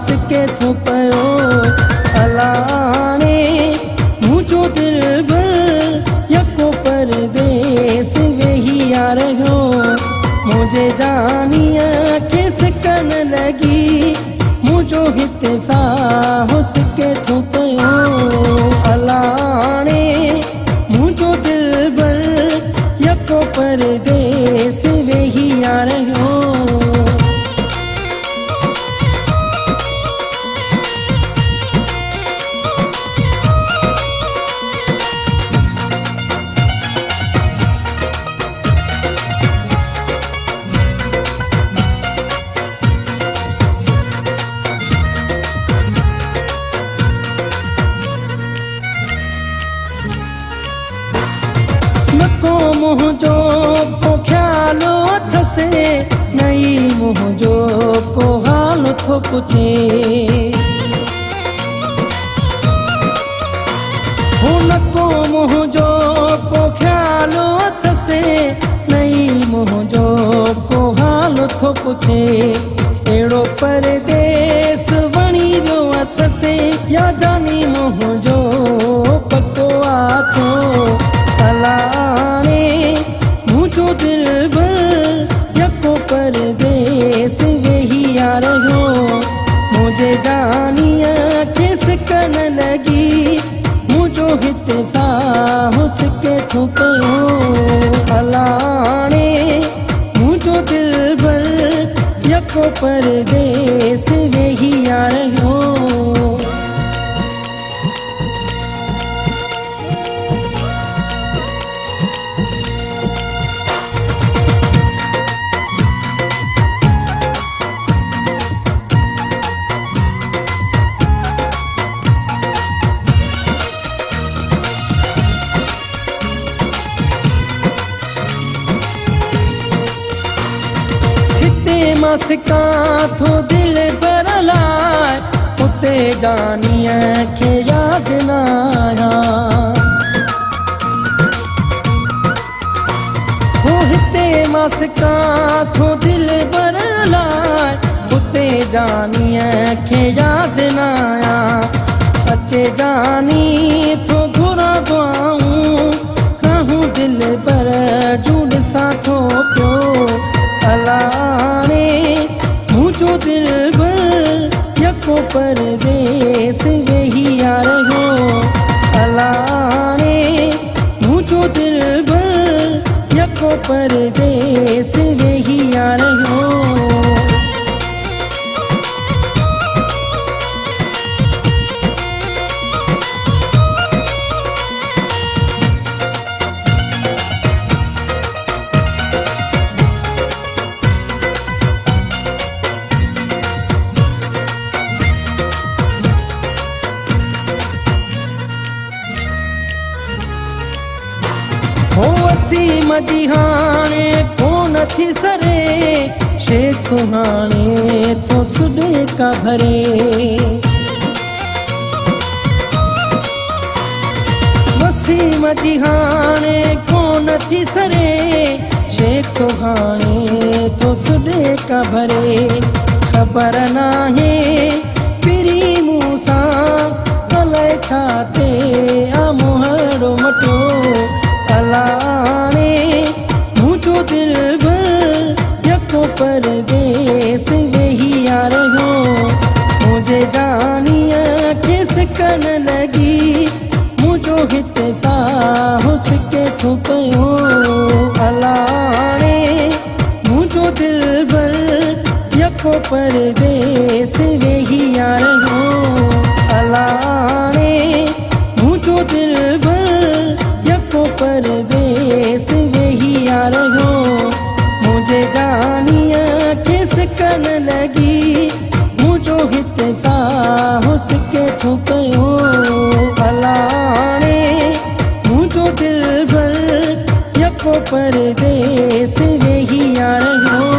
हुसके थो पयो अलाने मुझो दिल भर यको परदेस वेहिया रहो मुझे जानिया के सिकन लगी मुझो हिते सा हुसके थो पयो अलाने मुझो दिल भर यको परदेस वेहिया रहो नको मुझो को ख्यालो थसे नहीं मुझो को हाल थो पुछे हो नको मुझो को ख्यालो थसे नहीं मुझो को हाल थो पुछे एड़ो परदेस वणी रो अथसे या जानी मुझो पको आखो अलाने मुझो दिल भर यको परदेस वेहिया रहो मुझे जानिया के सिकन लगी मुझो हिते सा हुसके थो पयो अलाने मुझो दिल भर यको परदेस वेहिया रहो सिका थो दिल पर लाए उते जानिया के याद ना आया हो हिते मासिका थो दिल पर लाए उते जानिया के याद ना आया अचे जानी थो घुरा दुआऊं कहूँ दिल पर झूठ सा थो पियो अलाने मुझो दिल भर यको परदेस वेहिया रहो अलाने मुझो दिल भर यको परदेस वेहिया रहो हो असी मजी हाणे कोन थी सरे शेख हाणे तो सुडे का भरे वसी मजी हाणे कोन थी सरे शेख हाणे तो सुडे का भरे खबर नाहे पिरी मूसा अलाए छाते अमुहरो मटियो अलाने मुझो दिल भर यको परदेस वेहिया रहो मुझे जानिया के सिकन लगी मुझो हिते सा हुसके थो पयो अलाने मुझो दिल भर यको परदेस वेहिया रहो अलाने मुझो दिल भर यको परदेस वेहिया रहो मुझे जानिया के सिकन लगी मुझो हिते सा हुसके थो पयो अलाने मुझो दिल भर यको परदेस वेहिया रहो